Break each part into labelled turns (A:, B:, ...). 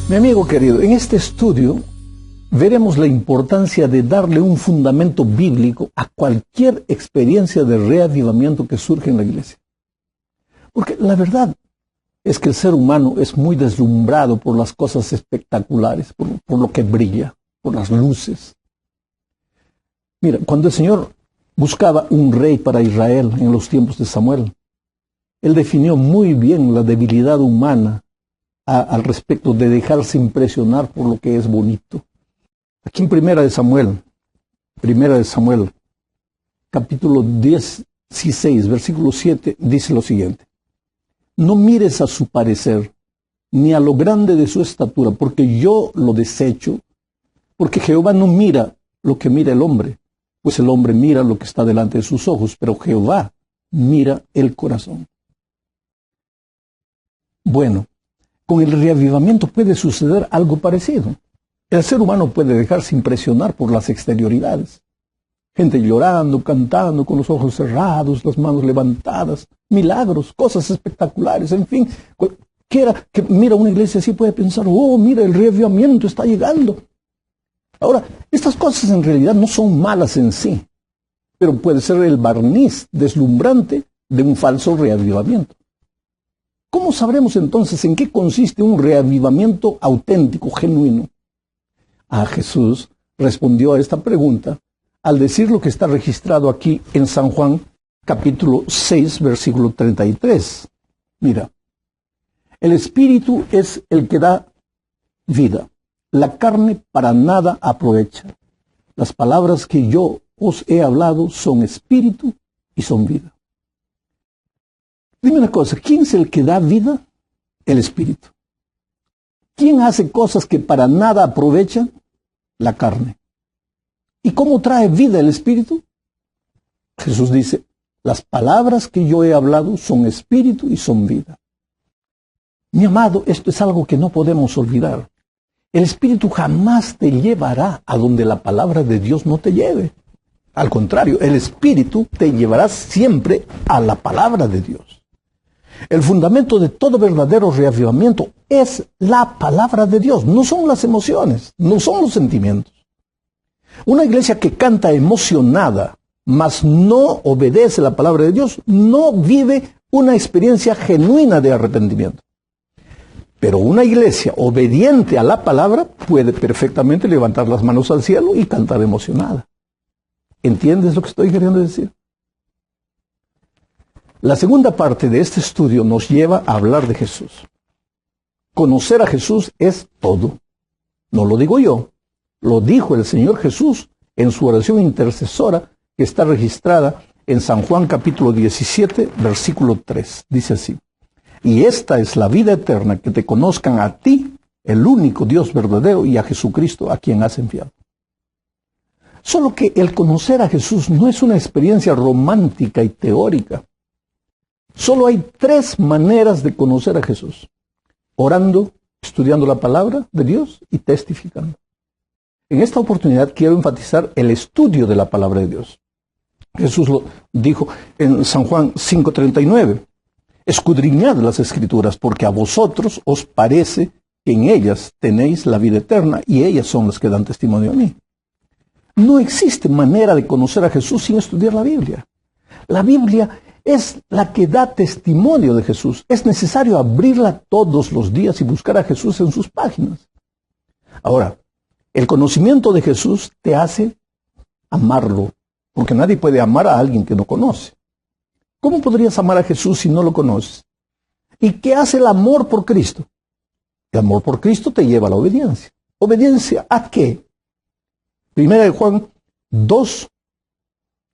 A: Mi amigo querido, en este estudio veremos la importancia de darle un fundamento bíblico a cualquier experiencia de reavivamiento que surge en la iglesia. Porque la verdad es que el ser humano es muy deslumbrado por las cosas espectaculares, por lo que brilla, por las luces. Mira, cuando el Señor buscaba un rey para Israel en los tiempos de Samuel, Él definió muy bien la debilidad humana al respecto de dejarse impresionar por lo que es bonito. Aquí en Primera de Samuel, capítulo 16, versículo 7, dice lo siguiente: no mires a su parecer, ni a lo grande de su estatura, porque yo lo desecho, porque Jehová no mira lo que mira el hombre, pues el hombre mira lo que está delante de sus ojos, pero Jehová mira el corazón. Bueno, con el reavivamiento puede suceder algo parecido. El ser humano puede dejarse impresionar por las exterioridades. Gente llorando, cantando, con los ojos cerrados, las manos levantadas, milagros, cosas espectaculares, en fin. Cualquiera que mira una iglesia así puede pensar, oh, mira, el reavivamiento está llegando. Ahora, estas cosas en realidad no son malas en sí, pero puede ser el barniz deslumbrante de un falso reavivamiento. ¿Cómo sabremos entonces en qué consiste un reavivamiento auténtico, genuino? Jesús respondió a esta pregunta al decir lo que está registrado aquí en San Juan, capítulo 6, versículo 33. Mira, el Espíritu es el que da vida. La carne para nada aprovecha. Las palabras que yo os he hablado son espíritu y son vida. Dime una cosa, ¿quién es el que da vida? El Espíritu. ¿Quién hace cosas que para nada aprovechan? La carne. ¿Y cómo trae vida el Espíritu? Jesús dice, las palabras que yo he hablado son espíritu y son vida. Mi amado, esto es algo que no podemos olvidar. El Espíritu jamás te llevará a donde la palabra de Dios no te lleve. Al contrario, el Espíritu te llevará siempre a la palabra de Dios. El fundamento de todo verdadero reavivamiento es la palabra de Dios, no son las emociones, no son los sentimientos. Una iglesia que canta emocionada, mas no obedece la palabra de Dios, no vive una experiencia genuina de arrepentimiento. Pero una iglesia obediente a la palabra puede perfectamente levantar las manos al cielo y cantar emocionada. ¿Entiendes lo que estoy queriendo decir? La segunda parte de este estudio nos lleva a hablar de Jesús. Conocer a Jesús es todo. No lo digo yo, lo dijo el Señor Jesús en su oración intercesora que está registrada en San Juan capítulo 17, versículo 3. Dice así: y esta es la vida eterna, que te conozcan a ti, el único Dios verdadero, y a Jesucristo a quien has enviado. Solo que el conocer a Jesús no es una experiencia romántica y teórica. Solo hay 3 maneras de conocer a Jesús: orando, estudiando la palabra de Dios y testificando. En esta oportunidad quiero enfatizar el estudio de la palabra de Dios. Jesús lo dijo en San Juan 5:39. Escudriñad las Escrituras, porque a vosotros os parece que en ellas tenéis la vida eterna, y ellas son las que dan testimonio a mí. No existe manera de conocer a Jesús sin estudiar la Biblia. La Biblia es la que da testimonio de Jesús. Es necesario abrirla todos los días y buscar a Jesús en sus páginas. Ahora, el conocimiento de Jesús te hace amarlo, porque nadie puede amar a alguien que no conoce. ¿Cómo podrías amar a Jesús si no lo conoces? ¿Y qué hace el amor por Cristo? El amor por Cristo te lleva a la obediencia. ¿Obediencia a qué? Primera de Juan 2,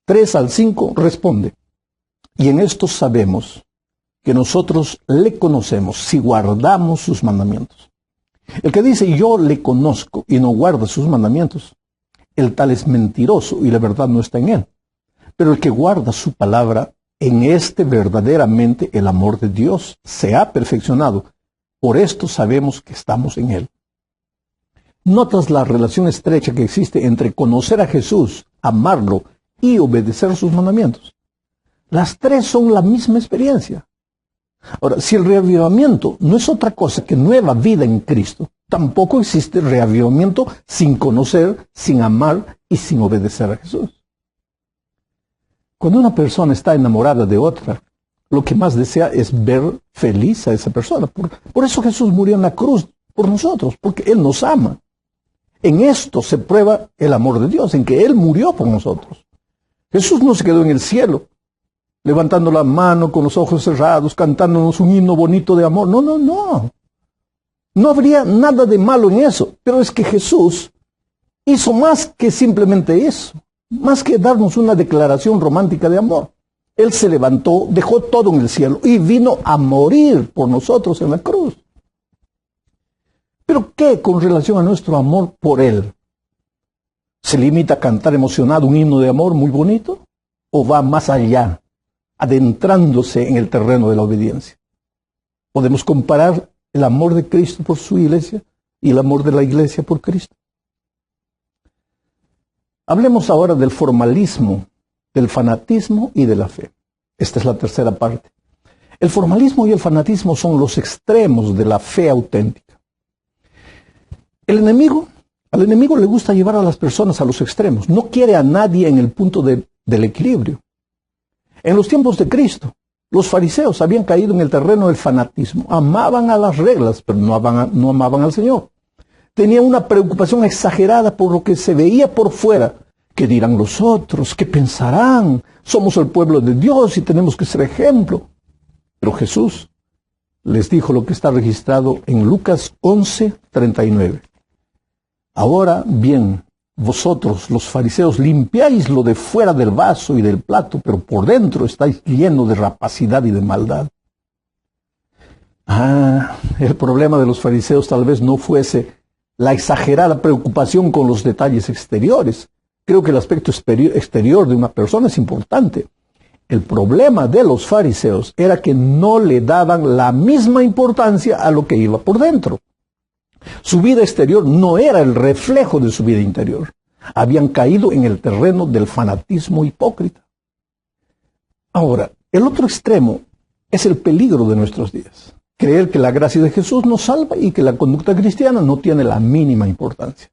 A: 3 al 5 responde: y en esto sabemos que nosotros le conocemos si guardamos sus mandamientos. El que dice yo le conozco y no guarda sus mandamientos, el tal es mentiroso y la verdad no está en él. Pero el que guarda su palabra, en este verdaderamente el amor de Dios se ha perfeccionado. Por esto sabemos que estamos en él. ¿Notas la relación estrecha que existe entre conocer a Jesús, amarlo y obedecer sus mandamientos? Las 3 son la misma experiencia. Ahora, si el reavivamiento no es otra cosa que nueva vida en Cristo, tampoco existe reavivamiento sin conocer, sin amar y sin obedecer a Jesús. Cuando una persona está enamorada de otra, lo que más desea es ver feliz a esa persona. Por eso Jesús murió en la cruz por nosotros, porque Él nos ama. En esto se prueba el amor de Dios, en que Él murió por nosotros. Jesús no se quedó en el cielo, levantando la mano con los ojos cerrados, cantándonos un himno bonito de amor. No, no, no. No habría nada de malo en eso. Pero es que Jesús hizo más que simplemente eso. Más que darnos una declaración romántica de amor. Él se levantó, dejó todo en el cielo y vino a morir por nosotros en la cruz. ¿Pero qué con relación a nuestro amor por Él? ¿Se limita a cantar emocionado un himno de amor muy bonito? ¿O va más allá, adentrándose en el terreno de la obediencia? Podemos comparar el amor de Cristo por su iglesia y el amor de la iglesia por Cristo. Hablemos ahora del formalismo, del fanatismo y de la fe. Esta es la tercera parte. El formalismo y el fanatismo son los extremos de la fe auténtica. Al enemigo le gusta llevar a las personas a los extremos. No quiere a nadie en el punto del equilibrio. En los tiempos de Cristo, los fariseos habían caído en el terreno del fanatismo. Amaban a las reglas, pero no amaban al Señor. Tenían una preocupación exagerada por lo que se veía por fuera. ¿Qué dirán los otros? ¿Qué pensarán? Somos el pueblo de Dios y tenemos que ser ejemplo. Pero Jesús les dijo lo que está registrado en Lucas 11:39. Ahora bien, vosotros los fariseos limpiáis lo de fuera del vaso y del plato, pero por dentro estáis llenos de rapacidad y de maldad. El problema de los fariseos tal vez no fuese la exagerada preocupación con los detalles exteriores. Creo que el aspecto exterior de una persona es importante. El problema de los fariseos era que no le daban la misma importancia a lo que iba por dentro. Su vida exterior no era el reflejo de su vida interior. Habían caído en el terreno del fanatismo hipócrita. Ahora, el otro extremo es el peligro de nuestros días. Creer que la gracia de Jesús nos salva y que la conducta cristiana no tiene la mínima importancia.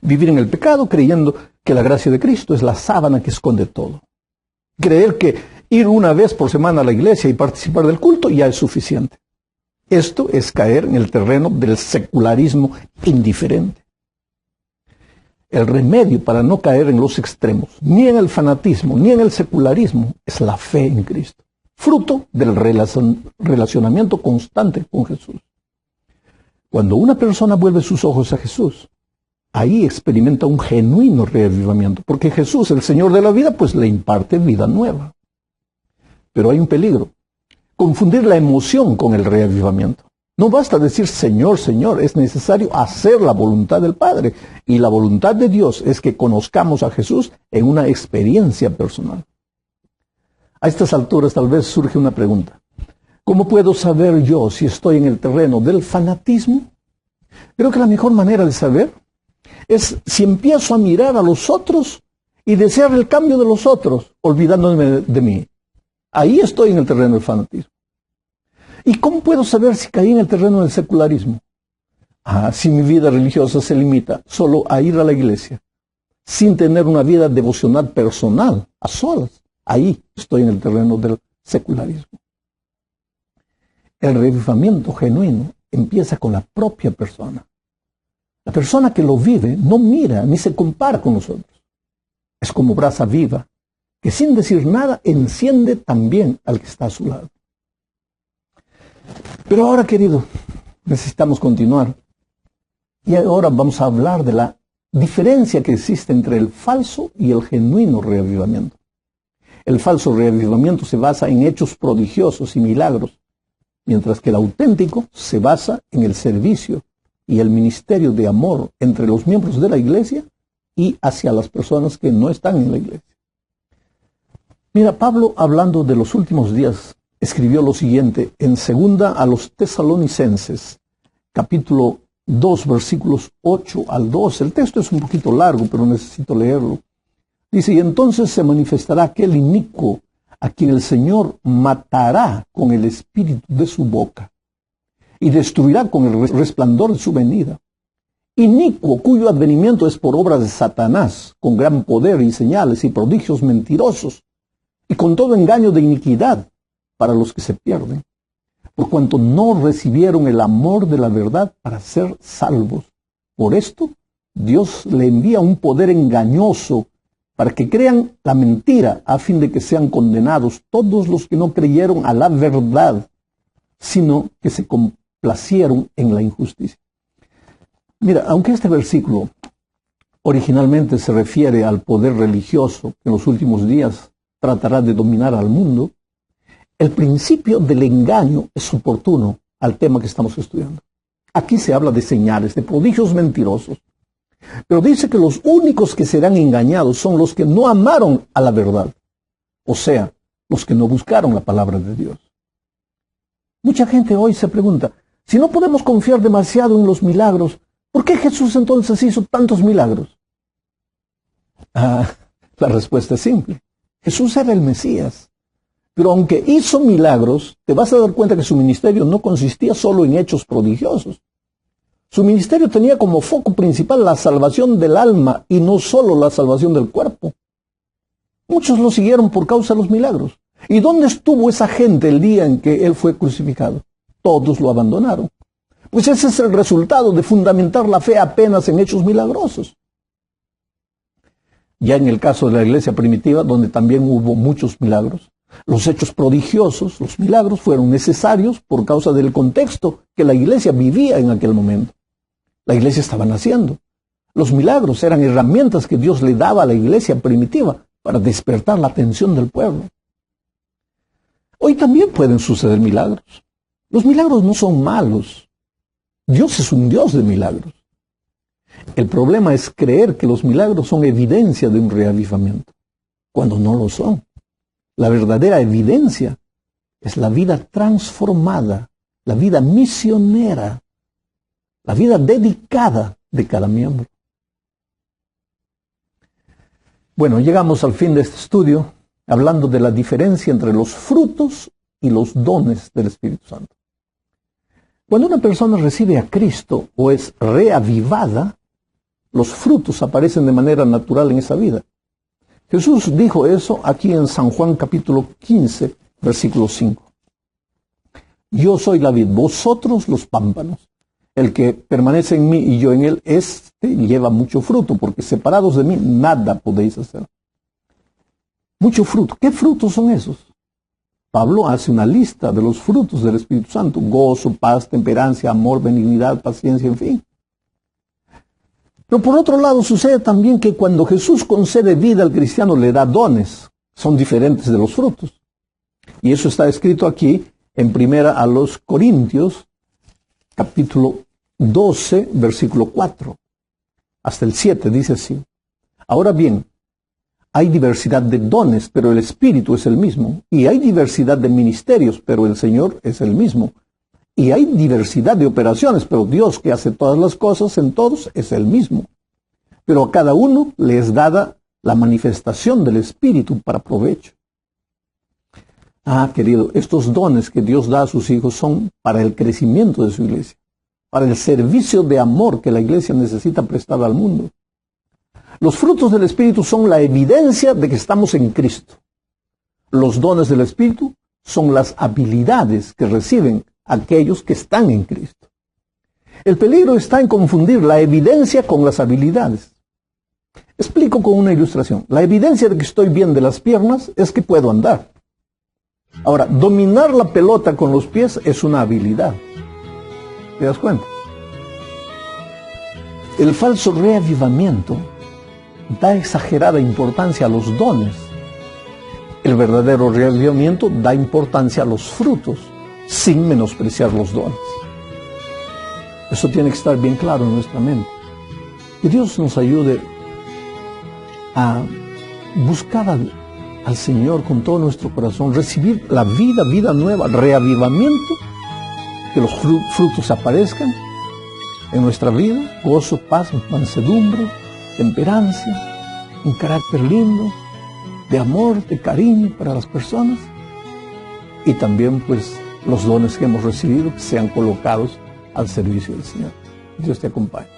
A: Vivir en el pecado creyendo que la gracia de Cristo es la sábana que esconde todo. Creer que ir una vez por semana a la iglesia y participar del culto ya es suficiente. Esto es caer en el terreno del secularismo indiferente. El remedio para no caer en los extremos, ni en el fanatismo, ni en el secularismo, es la fe en Cristo, fruto del relacionamiento constante con Jesús. Cuando una persona vuelve sus ojos a Jesús, ahí experimenta un genuino reavivamiento, porque Jesús, el Señor de la vida, pues le imparte vida nueva. Pero hay un peligro. Confundir la emoción con el reavivamiento. No basta decir Señor, Señor, es necesario hacer la voluntad del Padre. Y la voluntad de Dios es que conozcamos a Jesús en una experiencia personal. A estas alturas tal vez surge una pregunta. ¿Cómo puedo saber yo si estoy en el terreno del fanatismo? Creo que la mejor manera de saber es si empiezo a mirar a los otros y desear el cambio de los otros, olvidándome de mí. Ahí estoy en el terreno del fanatismo. ¿Y cómo puedo saber si caí en el terreno del secularismo? Si mi vida religiosa se limita solo a ir a la iglesia, sin tener una vida devocional personal, a solas. Ahí estoy en el terreno del secularismo. El reavivamiento genuino empieza con la propia persona. La persona que lo vive no mira ni se compara con nosotros. Es como brasa viva, que sin decir nada enciende también al que está a su lado. Pero ahora, querido, necesitamos continuar. Y ahora vamos a hablar de la diferencia que existe entre el falso y el genuino reavivamiento. El falso reavivamiento se basa en hechos prodigiosos y milagros, mientras que el auténtico se basa en el servicio y el ministerio de amor entre los miembros de la iglesia y hacia las personas que no están en la iglesia. Mira, Pablo, hablando de los últimos días, escribió lo siguiente en 2 a los Tesalonicenses, capítulo 2, versículos 8 al 12. El texto es un poquito largo, pero necesito leerlo. Dice, y entonces se manifestará aquel inicuo a quien el Señor matará con el espíritu de su boca y destruirá con el resplandor de su venida. Inicuo, cuyo advenimiento es por obra de Satanás, con gran poder y señales y prodigios mentirosos, y con todo engaño de iniquidad para los que se pierden, por cuanto no recibieron el amor de la verdad para ser salvos. Por esto, Dios le envía un poder engañoso para que crean la mentira, a fin de que sean condenados todos los que no creyeron a la verdad, sino que se complacieron en la injusticia. Mira, aunque este versículo originalmente se refiere al poder religioso que en los últimos días tratará de dominar al mundo, el principio del engaño es oportuno al tema que estamos estudiando. Aquí se habla de señales, de prodigios mentirosos, pero dice que los únicos que serán engañados son los que no amaron a la verdad, o sea, los que no buscaron la palabra de Dios. Mucha gente hoy se pregunta, si no podemos confiar demasiado en los milagros, ¿por qué Jesús entonces hizo tantos milagros? La respuesta es simple. Jesús era el Mesías. Pero aunque hizo milagros, te vas a dar cuenta que su ministerio no consistía solo en hechos prodigiosos. Su ministerio tenía como foco principal la salvación del alma y no solo la salvación del cuerpo. Muchos lo siguieron por causa de los milagros. ¿Y dónde estuvo esa gente el día en que él fue crucificado? Todos lo abandonaron. Pues ese es el resultado de fundamentar la fe apenas en hechos milagrosos. Ya en el caso de la iglesia primitiva, donde también hubo muchos milagros, los hechos prodigiosos, los milagros, fueron necesarios por causa del contexto que la iglesia vivía en aquel momento. La iglesia estaba naciendo. Los milagros eran herramientas que Dios le daba a la iglesia primitiva para despertar la atención del pueblo. Hoy también pueden suceder milagros. Los milagros no son malos. Dios es un Dios de milagros. El problema es creer que los milagros son evidencia de un reavivamiento, cuando no lo son. La verdadera evidencia es la vida transformada, la vida misionera, la vida dedicada de cada miembro. Bueno, llegamos al fin de este estudio hablando de la diferencia entre los frutos y los dones del Espíritu Santo. Cuando una persona recibe a Cristo o es reavivada, los frutos aparecen de manera natural en esa vida. Jesús dijo eso aquí en San Juan capítulo 15, versículo 5. Yo soy la vid, vosotros los pámpanos. El que permanece en mí y yo en él, lleva mucho fruto, porque separados de mí nada podéis hacer. Mucho fruto. ¿Qué frutos son esos? Pablo hace una lista de los frutos del Espíritu Santo: gozo, paz, temperancia, amor, benignidad, paciencia, en fin. Pero por otro lado sucede también que cuando Jesús concede vida al cristiano, le da dones. Son diferentes de los frutos. Y eso está escrito aquí en 1 Corintios, capítulo 12, versículo 4. Hasta el 7 dice así. Ahora bien, hay diversidad de dones, pero el Espíritu es el mismo. Y hay diversidad de ministerios, pero el Señor es el mismo. Y hay diversidad de operaciones, pero Dios, que hace todas las cosas en todos, es el mismo. Pero a cada uno le es dada la manifestación del Espíritu para provecho. Querido, estos dones que Dios da a sus hijos son para el crecimiento de su iglesia, para el servicio de amor que la iglesia necesita prestar al mundo. Los frutos del Espíritu son la evidencia de que estamos en Cristo. Los dones del Espíritu son las habilidades que reciben aquellos que están en Cristo. El peligro está en confundir la evidencia con las habilidades. Explico con una ilustración. La evidencia de que estoy bien de las piernas es que puedo andar. Ahora, dominar la pelota con los pies es una habilidad. ¿Te das cuenta? El falso reavivamiento da exagerada importancia a los dones. El verdadero reavivamiento da importancia a los frutos, sin menospreciar los dones. Eso tiene que estar bien claro en nuestra mente. Que Dios nos ayude a buscar al Señor con todo nuestro corazón, recibir la vida nueva, reavivamiento, que los frutos aparezcan en nuestra vida: gozo, paz, mansedumbre, temperancia, un carácter lindo, de amor, de cariño para las personas, y también pues los dones que hemos recibido que sean colocados al servicio del Señor. Dios te acompañe.